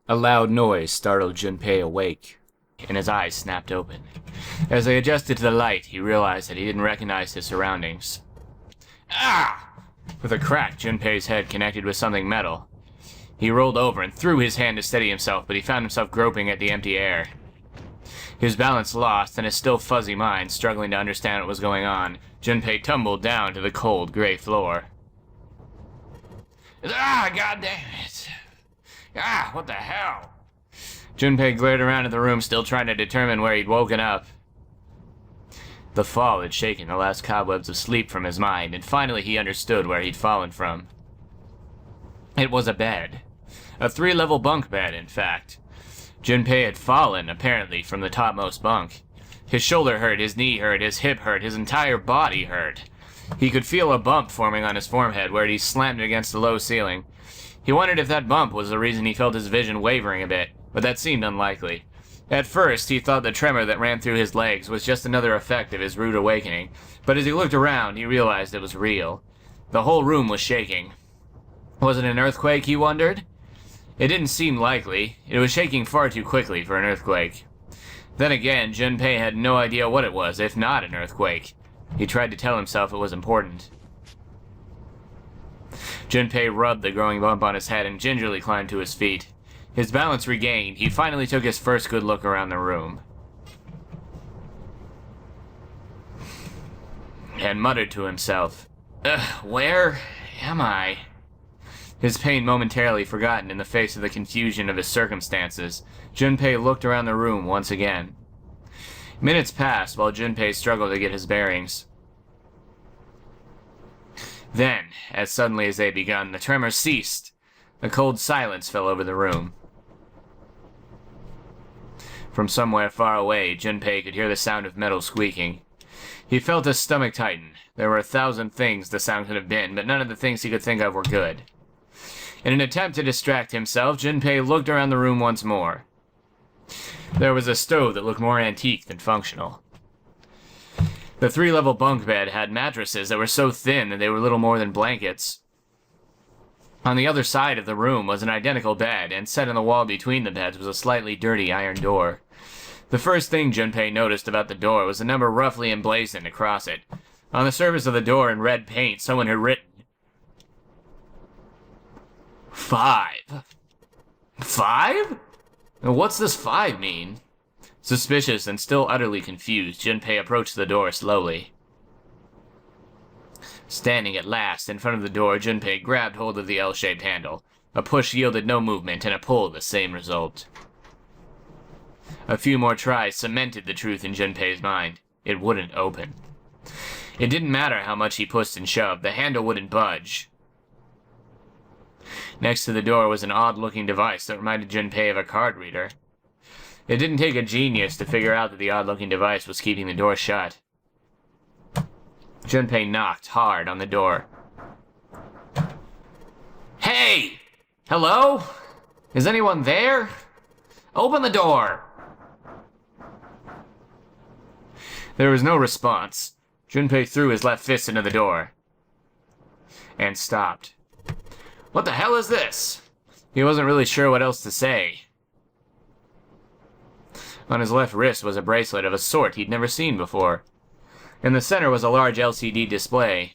A loud noise startled Junpei awake, and his eyes snapped open. As they adjusted to the light, he realized that he didn't recognize his surroundings. Ah! With a crack, Junpei's head connected with something metal. He rolled over and threw his hand to steady himself, but he found himself groping at the empty air. His balance lost, and his still fuzzy mind struggling to understand what was going on, Junpei tumbled down to the cold, gray floor. Ah, goddammit! Ah, what the hell? Junpei glared around at the room, still trying to determine where he'd woken up. The fall had shaken the last cobwebs of sleep from his mind, and finally he understood where he'd fallen from. It was a bed. A 3-level bunk bed, in fact. Junpei had fallen, apparently, from the topmost bunk. His shoulder hurt, his knee hurt, his hip hurt, his entire body hurt. He could feel a bump forming on his forehead where he slammed against the low ceiling. He wondered if that bump was the reason he felt his vision wavering a bit, but that seemed unlikely. At first, he thought the tremor that ran through his legs was just another effect of his rude awakening, but as he looked around, he realized it was real. The whole room was shaking. Was it an earthquake, he wondered? It didn't seem likely. It was shaking far too quickly for an earthquake. Then again, Junpei had no idea what it was, if not an earthquake. He tried to tell himself it was important. Junpei rubbed the growing bump on his head and gingerly climbed to his feet. His balance regained, he finally took his first good look around the room. And muttered to himself, where am I? His pain momentarily forgotten in the face of the confusion of his circumstances, Junpei looked around the room once again. Minutes passed while Junpei struggled to get his bearings. Then, as suddenly as they had begun, the tremor ceased. A cold silence fell over the room. From somewhere far away, Junpei could hear the sound of metal squeaking. He felt his stomach tighten. There were 1,000 things the sound could have been, but none of the things he could think of were good. In an attempt to distract himself, Junpei looked around the room once more. There was a stove that looked more antique than functional. The 3-level bunk bed had mattresses that were so thin that they were little more than blankets. On the other side of the room was an identical bed, and set in the wall between the beds was a slightly dirty iron door. The first thing Junpei noticed about the door was a number roughly emblazoned across it. On the surface of the door in red paint, someone had written 5. 5? What's this 5 mean? Suspicious and still utterly confused, Junpei approached the door slowly. Standing at last in front of the door, Junpei grabbed hold of the L-shaped handle. A push yielded no movement, and a pull the same result. A few more tries cemented the truth in Junpei's mind. It wouldn't open. It didn't matter how much he pushed and shoved, the handle wouldn't budge. Next to the door was an odd-looking device that reminded Junpei of a card reader. It didn't take a genius to figure out that the odd-looking device was keeping the door shut. Junpei knocked hard on the door. Hey! Hello? Is anyone there? Open the door! There was no response. Junpei threw his left fist into the door. And stopped. What the hell is this? He wasn't really sure what else to say. On his left wrist was a bracelet of a sort he'd never seen before. In the center was a large LCD display.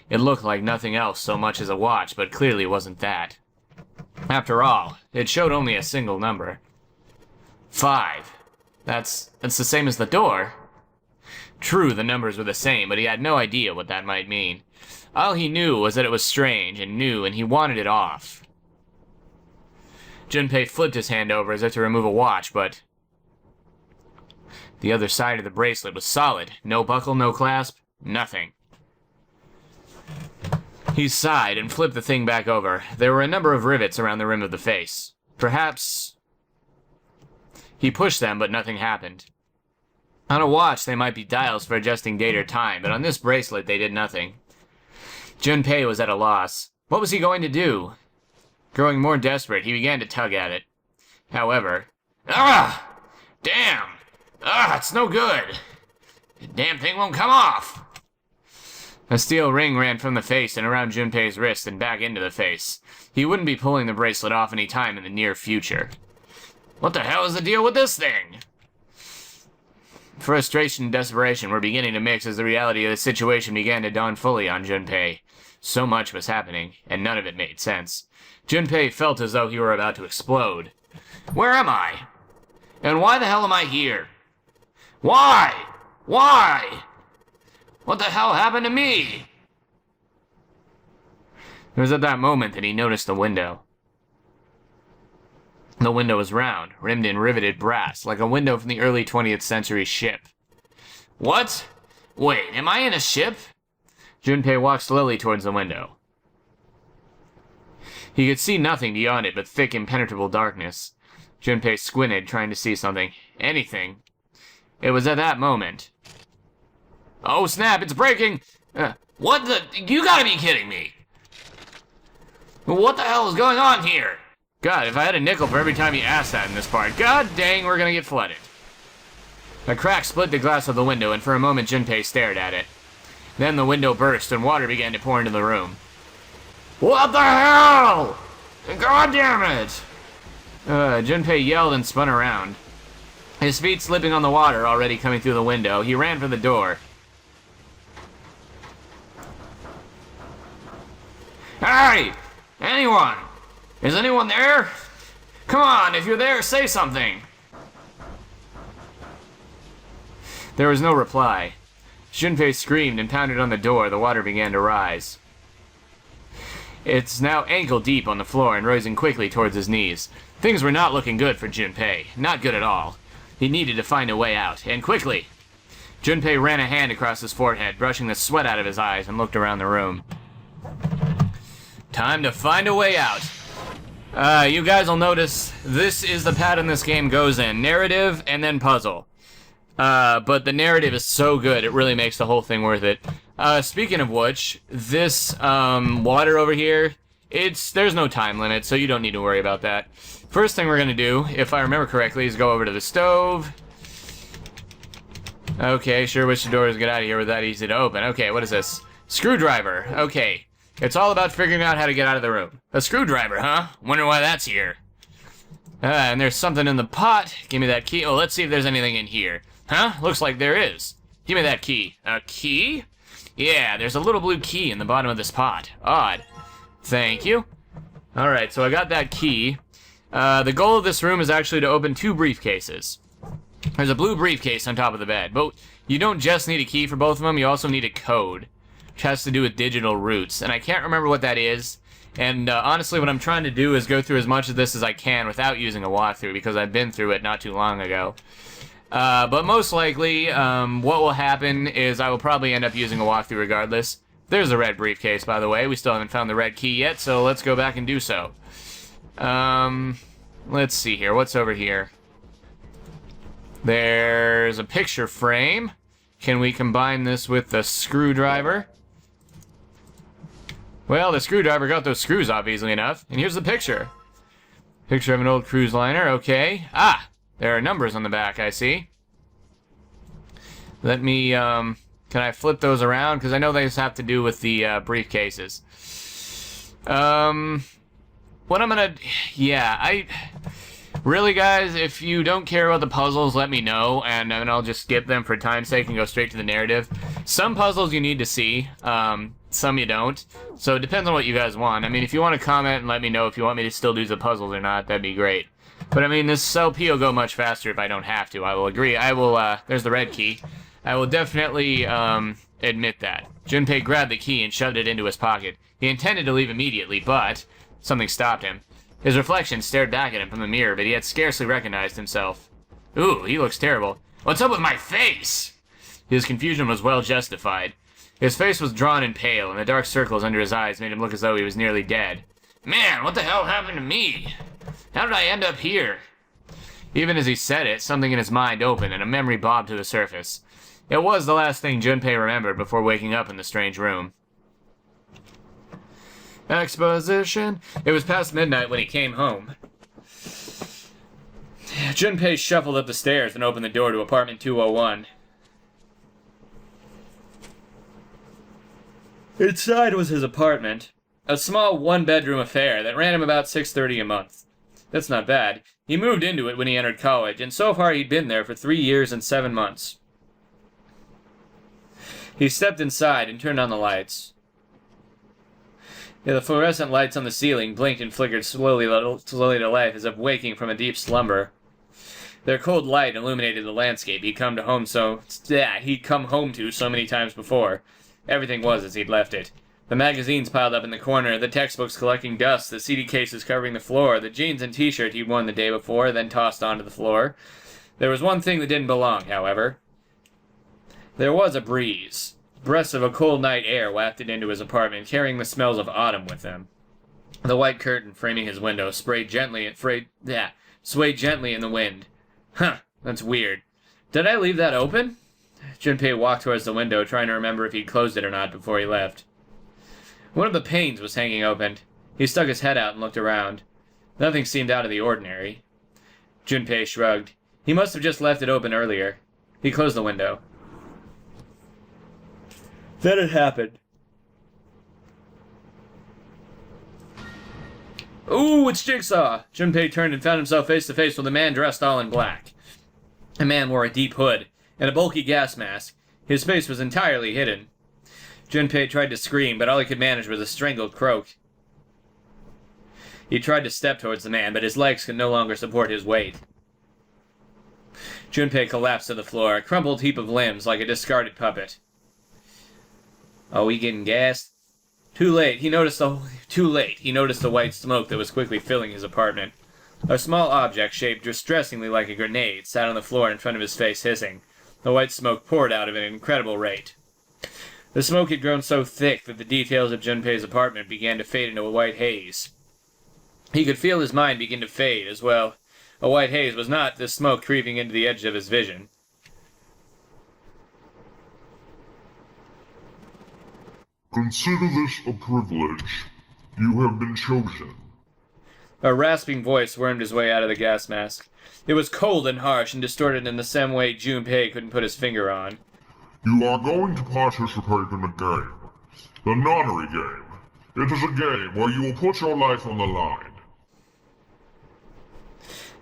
It looked like nothing else so much as a watch, but clearly wasn't that. After all, it showed only a single number. 5. That's the same as the door. True, the numbers were the same, but he had no idea what that might mean. All he knew was that it was strange and new, and he wanted it off. Junpei flipped his hand over as if to remove a watch, but the other side of the bracelet was solid. No buckle, no clasp, nothing. He sighed and flipped the thing back over. There were a number of rivets around the rim of the face. Perhaps he pushed them, but nothing happened. On a watch, they might be dials for adjusting date or time, but on this bracelet, they did nothing. Junpei was at a loss. What was he going to do? Growing more desperate, he began to tug at it. However, damn! It's no good! The damn thing won't come off! A steel ring ran from the face and around Junpei's wrist and back into the face. He wouldn't be pulling the bracelet off any time in the near future. What the hell is the deal with this thing? Frustration and desperation were beginning to mix as the reality of the situation began to dawn fully on Junpei. So much was happening, and none of it made sense. Junpei felt as though he were about to explode. Where am I? And why the hell am I here? Why? Why? What the hell happened to me? It was at that moment that he noticed the window. The window was round, rimmed in riveted brass, like a window from the early 20th century ship. What? Wait, am I in a ship? Junpei walked slowly towards the window. He could see nothing beyond it but thick, impenetrable darkness. Junpei squinted, trying to see something. Anything. It was at that moment. Oh snap, it's breaking! What the? You gotta be kidding me! What the hell is going on here? God, if I had a nickel for every time you asked that in this part. God dang, we're gonna get flooded. A crack split the glass of the window, and for a moment Junpei stared at it. Then the window burst, and water began to pour into the room. What the hell? God damn it! Junpei yelled and spun around. His feet slipping on the water already coming through the window, he ran for the door. Hey! Anyone! Is anyone there? Come on, if you're there, say something! There was no reply. Junpei screamed and pounded on the door. The water began to rise. It's now ankle deep on the floor and rising quickly towards his knees. Things were not looking good for Junpei. Not good at all. He needed to find a way out, and quickly. Junpei ran a hand across his forehead, brushing the sweat out of his eyes, and looked around the room. Time to find a way out. You guys will notice this is the pattern this game goes in. Narrative and then puzzle. But the narrative is so good, it really makes the whole thing worth it. Speaking of which, this, water over here, there's no time limit, so you don't need to worry about that. First thing we're gonna do, if I remember correctly, is go over to the stove. Okay, sure wish the doors get out of here were that easy to open. Okay, what is this? Screwdriver. Okay. It's all about figuring out how to get out of the room. A screwdriver, huh? Wonder why that's here. And there's something in the pot. Give me that key. Oh, let's see if there's anything in here. Huh? Looks like there is. Give me that key. A key? Yeah, there's a little blue key in the bottom of this pot. Odd. Thank you. Alright, so I got that key. The goal of this room is actually to open 2 briefcases. There's a blue briefcase on top of the bed, but you don't just need a key for both of them, you also need a code, which has to do with digital roots, and I can't remember what that is. And honestly, what I'm trying to do is go through as much of this as I can without using a walkthrough, because I've been through it not too long ago. But most likely, what will happen is I will probably end up using a walkthrough regardless. There's the red briefcase, by the way. We still haven't found the red key yet, so let's go back and do so. Let's see here. What's over here? There's a picture frame. Can we combine this with the screwdriver? Well, the screwdriver got those screws off easily enough. And here's the picture. Picture of an old cruise liner, okay. Ah! There are numbers on the back, I see. Let me, can I flip those around? Because I know these have to do with the, briefcases. What I'm gonna... Yeah, really, guys, if you don't care about the puzzles, let me know, and I'll just skip them for time's sake and go straight to the narrative. Some puzzles you need to see, some you don't, so it depends on what you guys want. I mean, if you want to comment and let me know if you want me to still do the puzzles or not, that'd be great. But I mean, this LP will go much faster if I don't have to, I will agree. I will, there's the red key. I will definitely, admit that. Junpei grabbed the key and shoved it into his pocket. He intended to leave immediately, but something stopped him. His reflection stared back at him from the mirror, but he had scarcely recognized himself. Ooh, he looks terrible. What's up with my face? His confusion was well justified. His face was drawn and pale, and the dark circles under his eyes made him look as though he was nearly dead. Man, what the hell happened to me? How did I end up here? Even as he said it, something in his mind opened, and a memory bobbed to the surface. It was the last thing Junpei remembered before waking up in the strange room. Exposition. It was past midnight when he came home. Junpei shuffled up the stairs and opened the door to apartment 201. Inside was his apartment, a small one-bedroom affair that ran him about $630 a month. That's not bad. He moved into it when he entered college, and so far he'd been there for 3 years and 7 months. He stepped inside and turned on the lights. Yeah, the fluorescent lights on the ceiling blinked and flickered slowly to life as if waking from a deep slumber. Their cold light illuminated the landscape he'd come home to so many times before. Everything was as he'd left it. The magazines piled up in the corner, the textbooks collecting dust, the CD cases covering the floor, the jeans and t-shirt he'd worn the day before, then tossed onto the floor. There was one thing that didn't belong, however. There was a breeze. Breaths of a cold night air wafted into his apartment, carrying the smells of autumn with them. The white curtain framing his window swayed gently in the wind. Huh, that's weird. Did I leave that open? Junpei walked towards the window, trying to remember if he'd closed it or not before he left. One of the panes was hanging open. He stuck his head out and looked around. Nothing seemed out of the ordinary. Junpei shrugged. He must have just left it open earlier. He closed the window. Then it happened. Ooh, it's Jigsaw! Junpei turned and found himself face to face with a man dressed all in black. The man wore a deep hood and a bulky gas mask. His face was entirely hidden. Junpei tried to scream, but all he could manage was a strangled croak. He tried to step towards the man, but his legs could no longer support his weight. Junpei collapsed to the floor, a crumpled heap of limbs like a discarded puppet. Oh, he getting gassed? Too late. He noticed the white smoke that was quickly filling his apartment. A small object shaped distressingly like a grenade sat on the floor in front of his face, hissing. The white smoke poured out at an incredible rate. The smoke had grown so thick that the details of Junpei's apartment began to fade into a white haze. He could feel his mind begin to fade as well. A white haze was not the smoke creeping into the edge of his vision. Consider this a privilege. You have been chosen. A rasping voice wormed his way out of the gas mask. It was cold and harsh and distorted in the same way Junpei couldn't put his finger on. You are going to participate in a game. The nonary game. It is a game where you will put your life on the line.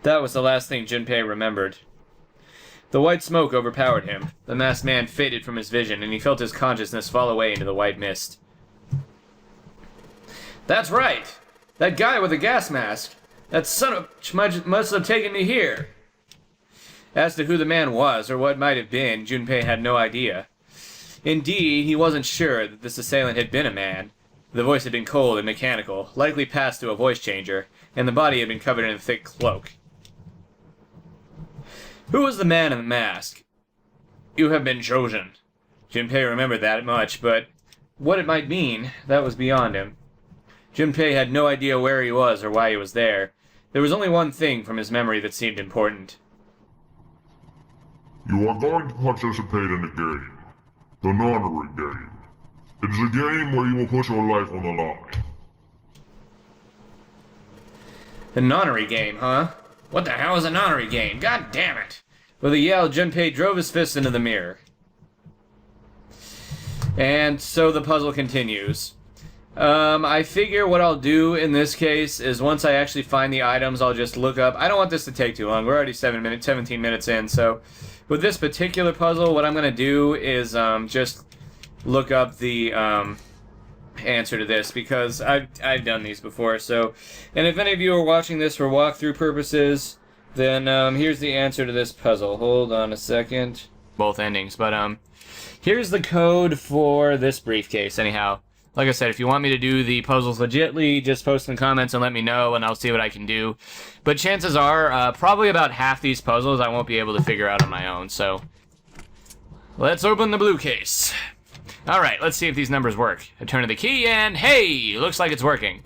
That was the last thing Junpei remembered. The white smoke overpowered him. The masked man faded from his vision, and he felt his consciousness fall away into the white mist. That's right! That guy with the gas mask! That son of a must have taken me here! As to who the man was, or what might have been, Junpei had no idea. Indeed, he wasn't sure that this assailant had been a man. The voice had been cold and mechanical, likely passed through a voice changer, and the body had been covered in a thick cloak. Who was the man in the mask? You have been chosen. Junpei remembered that much, but what it might mean, that was beyond him. Junpei had no idea where he was or why he was there. There was only one thing from his memory that seemed important. You are going to participate in a game. The nonary game. It is a game where you will put your life on the line. The nonary game, huh? What the hell is a nonary game? God damn it! With a yell, Junpei drove his fist into the mirror. And so the puzzle continues. I figure what I'll do in this case is once I actually find the items, I'll just look up. I don't want this to take too long. We're already 17 minutes in, so with this particular puzzle, what I'm going to do is just look up the answer to this, because I've done these before. So, and if any of you are watching this for walkthrough purposes, then here's the answer to this puzzle. Hold on a second. Both endings, but here's the code for this briefcase. Anyhow, like I said, if you want me to do the puzzles legitly, just post in the comments and let me know, and I'll see what I can do. But chances are, probably about half these puzzles I won't be able to figure out on my own. So, let's open the blue case. Alright, let's see if these numbers work. I turn to the key and, hey! Looks like it's working.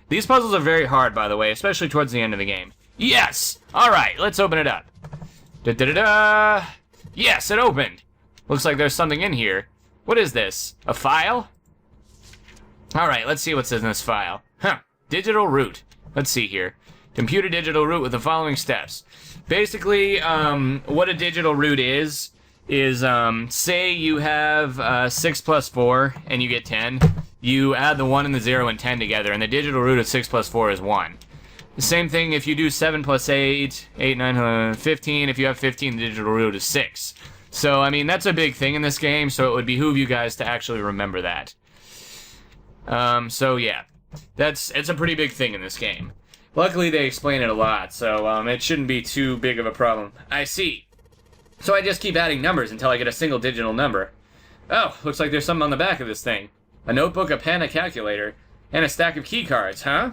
These puzzles are very hard, by the way, especially towards the end of the game. Yes! Alright, let's open it up. Da-da-da-da! Yes, it opened! Looks like there's something in here. What is this? A file? Alright, let's see what's in this file. Huh. Digital root. Let's see here. Computer digital root with the following steps. Basically, what a digital root is say you have 6 plus 4 and you get 10. You add the 1 and the 0 and 10 together, and the digital root of 6 plus 4 is 1. The same thing if you do 7 plus 8, 8, 9, 15. If you have 15, the digital root is 6. So, I mean, that's a big thing in this game, so it would behoove you guys to actually remember that. So yeah, it's a pretty big thing in this game. Luckily, they explain it a lot, so it shouldn't be too big of a problem. I see. So I just keep adding numbers until I get a single digital number. Oh, looks like there's something on the back of this thing. A notebook, a pen, a calculator, and a stack of key cards, huh?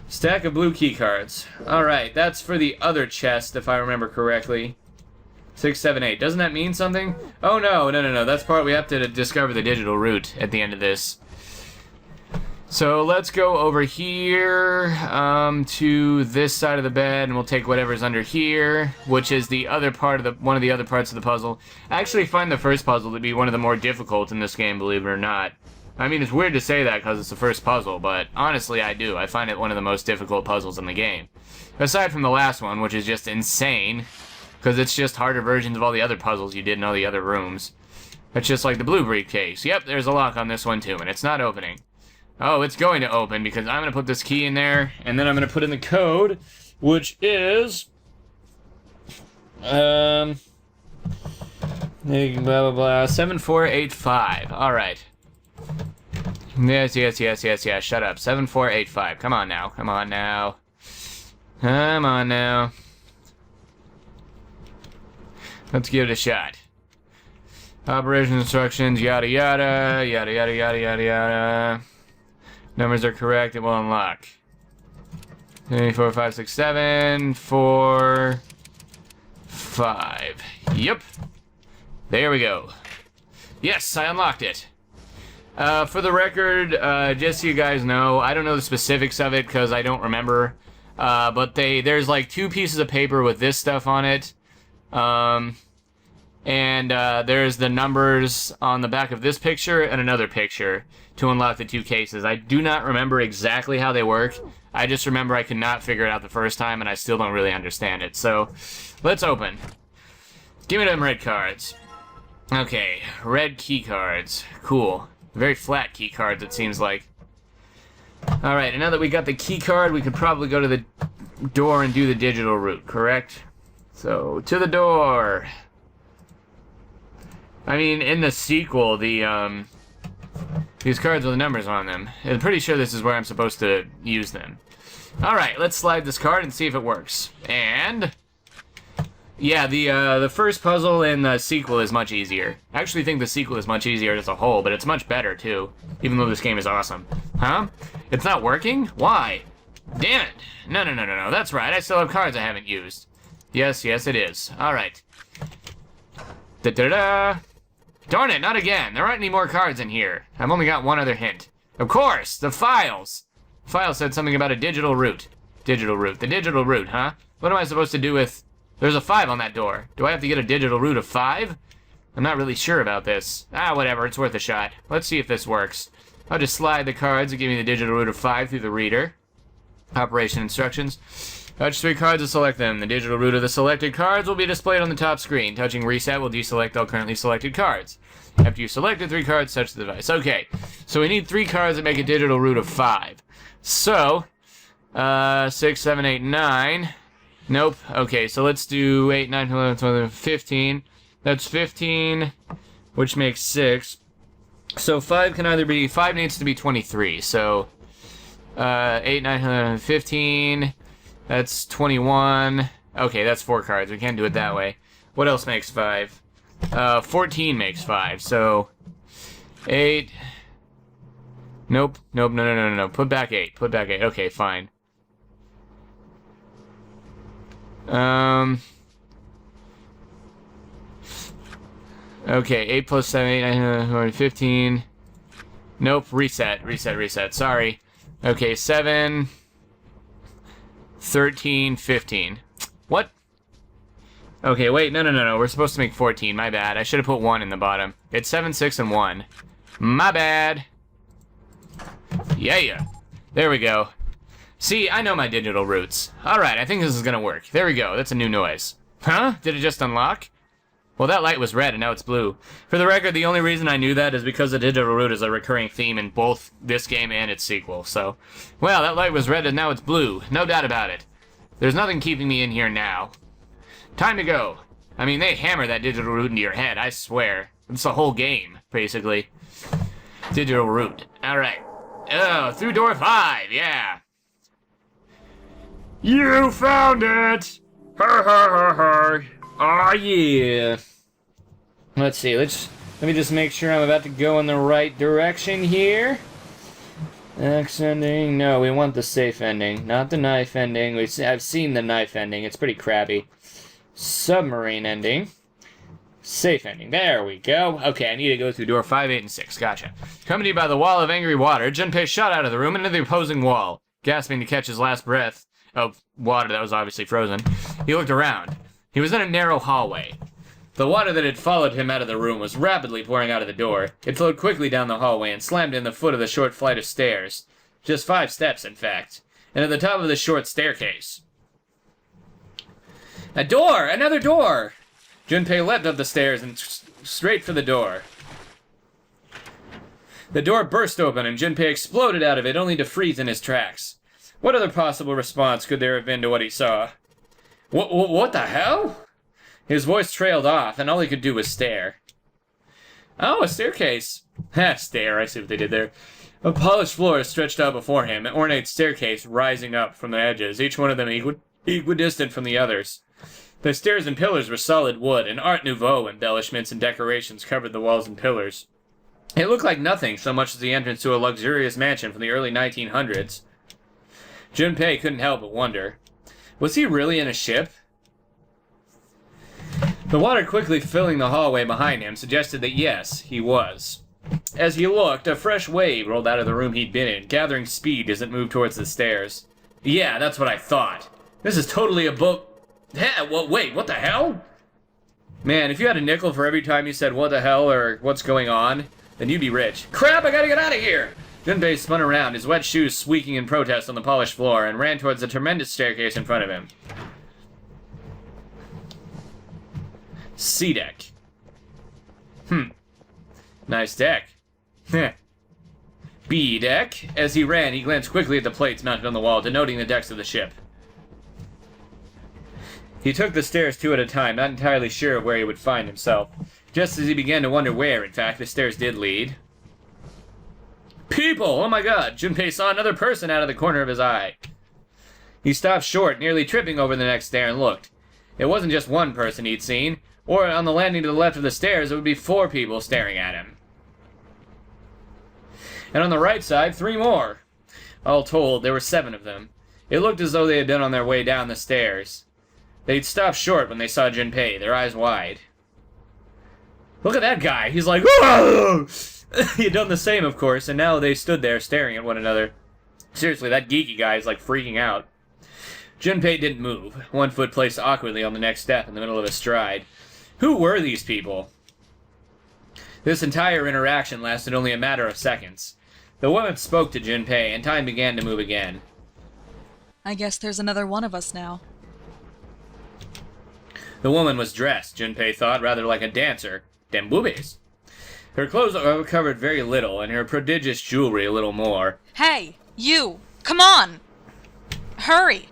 Stack of blue key cards. Alright, that's for the other chest, if I remember correctly. 6, 7, 8. Doesn't that mean something? Oh, no. That's part we have to discover the digital root at the end of this. So let's go over here to this side of the bed, and we'll take whatever's under here, which is the other part of one of the other parts of the puzzle. I actually find the first puzzle to be one of the more difficult in this game, believe it or not. I mean, it's weird to say that because it's the first puzzle, but honestly, I do. I find it one of the most difficult puzzles in the game. Aside from the last one, which is just insane, because it's just harder versions of all the other puzzles you did in all the other rooms. It's just like the blue briefcase. Yep, there's a lock on this one too, and it's not opening. Oh, it's going to open because I'm going to put this key in there, and then I'm going to put in the code, which is... blah, blah, blah, 7485. Alright. Yes, shut up. 7485. Come on now. Let's give it a shot. Operation instructions, yada yada, yada yada yada yada yada. Numbers are correct, it will unlock. 3, 4, 5, 6, 7, 4, 5. Yep. There we go. Yes, I unlocked it. For the record, just so you guys know, I don't know the specifics of it because I don't remember. But there's like 2 pieces of paper with this stuff on it. And there's the numbers on the back of this picture and another picture to unlock the 2 cases. I do not remember exactly how they work. I just remember I could not figure it out the first time, and I still don't really understand it. So, let's open. Give me them red cards. Okay, red key cards. Cool. Very flat key cards, it seems like. Alright, and now that we got the key card, we could probably go to the door and do the digital route, correct? So, to the door. I mean, in the sequel, these cards with the numbers on them. I'm pretty sure this is where I'm supposed to use them. Alright, let's slide this card and see if it works. And... yeah, the first puzzle in the sequel is much easier. I actually think the sequel is much easier as a whole, but it's much better, too. Even though this game is awesome. Huh? It's not working? Why? Damn it. No. That's right, I still have cards I haven't used. Yes, it is. Alright. Da-da-da! Darn it, not again. There aren't any more cards in here. I've only got one other hint. Of course, the files. The file said something about a digital route. Digital route. The digital route, huh? What am I supposed to do with... there's a 5 on that door. Do I have to get a digital route of 5? I'm not really sure about this. Ah, whatever, it's worth a shot. Let's see if this works. I'll just slide the cards and give me the digital route of 5 through the reader. Operation instructions. Touch 3 cards to select them. The digital route of the selected cards will be displayed on the top screen. Touching reset will deselect all currently selected cards. After you selected 3 cards, touch the device. Okay, so we need 3 cards that make a digital route of 5. So, 6, 7, 8, 9. Nope. Okay, so let's do 8, 9, 11, 12, 15. That's 15, which makes 6. So 5 can either be... 5 needs to be 23, so... 8, 9, 11, 15... That's 21. Okay, that's 4 cards. We can't do it that way. What else makes 5? 14 makes 5, so... 8... Nope. No. Put back 8. Okay, fine. Okay, 8 plus 7, 8, 9, 15... Nope, reset. Sorry. Okay, 7... 13, 15. What? Okay, wait, no. We're supposed to make 14. My bad. I should have put 1 in the bottom. It's 7, 6, and 1. My bad. Yeah. There we go. See, I know my digital routes. Alright, I think this is gonna work. There we go. That's a new noise. Huh? Did it just unlock? Well, that light was red and now it's blue. For the record, the only reason I knew that is because the digital root is a recurring theme in both this game and its sequel, so... Well, that light was red and now it's blue. No doubt about it. There's nothing keeping me in here now. Time to go. I mean, they hammer that digital root into your head, I swear. It's the whole game, basically. Digital root. Alright. Oh, through door 5, yeah. You found it! Har har har har. Aw, yeah. Let's see, let me just make sure I'm about to go in the right direction here. X ending. No, we want the safe ending, not the knife ending. I've seen the knife ending. It's pretty crappy. Submarine ending. Safe ending. There we go. Okay, I need to go through door 5, 8, and 6. Gotcha. Accompanied by the wall of angry water, Junpei shot out of the room into the opposing wall, gasping to catch his last breath of water that was obviously frozen. He looked around. He was in a narrow hallway. The water that had followed him out of the room was rapidly pouring out of the door. It flowed quickly down the hallway and slammed in the foot of the short flight of stairs. Just 5 steps, in fact. And at the top of the short staircase. A door! Another door! Junpei leapt up the stairs and straight for the door. The door burst open and Junpei exploded out of it, only to freeze in his tracks. What other possible response could there have been to what he saw? What the hell? His voice trailed off, and all he could do was stare. Oh, a staircase. Ha, stare, I see what they did there. A polished floor stretched out before him, an ornate staircase rising up from the edges, each one of them equidistant from the others. The stairs and pillars were solid wood, and Art Nouveau embellishments and decorations covered the walls and pillars. It looked like nothing so much as the entrance to a luxurious mansion from the early 1900s. Junpei couldn't help but wonder. Was he really in a ship? The water quickly filling the hallway behind him suggested that yes, he was. As he looked, a fresh wave rolled out of the room he'd been in, gathering speed as it moved towards the stairs. Yeah, that's what I thought. This is totally a boat... Wait, what the hell? Man, if you had a nickel for every time you said what the hell or what's going on, then you'd be rich. Crap, I gotta get out of here! Junpei spun around, his wet shoes squeaking in protest on the polished floor, and ran towards the tremendous staircase in front of him. C-deck. Nice deck. B-deck. As he ran, he glanced quickly at the plates mounted on the wall, denoting the decks of the ship. He took the stairs 2 at a time, not entirely sure of where he would find himself. Just as he began to wonder where, in fact, the stairs did lead. People! Oh my god! Junpei saw another person out of the corner of his eye. He stopped short, nearly tripping over the next stair, and looked. It wasn't just one person he'd seen, or on the landing to the left of the stairs, it would be 4 people staring at him. And on the right side, 3 more. All told, there were 7 of them. It looked as though they had been on their way down the stairs. They'd stopped short when they saw Junpei, their eyes wide. Look at that guy! He's like, whoa! He had done the same, of course, and now they stood there staring at one another. Seriously, that geeky guy is like freaking out. Junpei didn't move, one foot placed awkwardly on the next step in the middle of a stride. Who were these people? This entire interaction lasted only a matter of seconds. The woman spoke to Junpei, and time began to move again. I guess there's another one of us now. The woman was dressed, Junpei thought, rather like a dancer. Dem boobies. Her clothes covered very little, and her prodigious jewelry a little more. Hey, you! Come on! Hurry!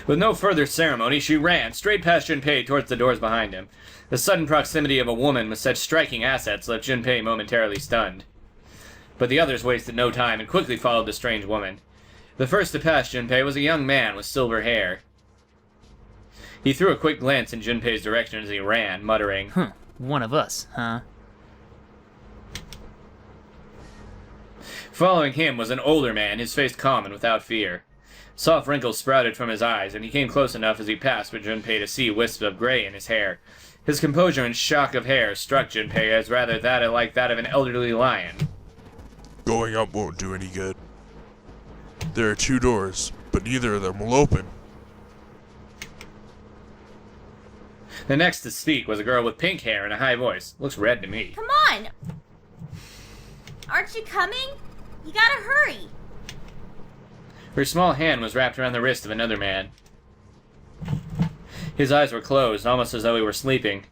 With no further ceremony, she ran, straight past Junpei towards the doors behind him. The sudden proximity of a woman with such striking assets left Junpei momentarily stunned. But the others wasted no time and quickly followed the strange woman. The first to pass Junpei was a young man with silver hair. He threw a quick glance in Junpei's direction as he ran, muttering, One of us, huh? Following him was an older man, his face calm and without fear. Soft wrinkles sprouted from his eyes, and he came close enough as he passed for Junpei to see wisps of gray in his hair. His composure and shock of hair struck Junpei as rather like that of an elderly lion. Going up won't do any good. There are 2 doors, but neither of them will open. The next to speak was a girl with pink hair and a high voice. Looks red to me. Come on! Aren't you coming? You gotta hurry! Her small hand was wrapped around the wrist of another man. His eyes were closed, almost as though he were sleeping.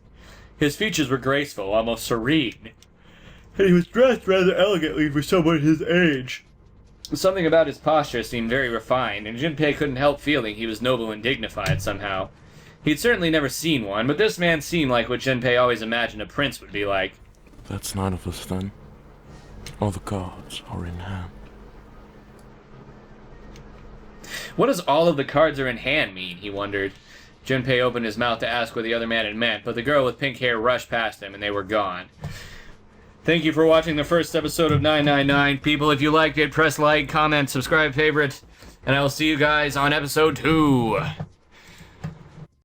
His features were graceful, almost serene, and he was dressed rather elegantly for someone his age. Something about his posture seemed very refined, and Junpei couldn't help feeling he was noble and dignified somehow. He'd certainly never seen one, but this man seemed like what Junpei always imagined a prince would be like. That's 9 of us then. All the cards are in hand. What does all of the cards are in hand mean, he wondered. Junpei opened his mouth to ask what the other man had meant, but the girl with pink hair rushed past him, and they were gone. Thank you for watching the first episode of 999. People, if you liked it, press like, comment, subscribe, favorite, and I will see you guys on episode 2.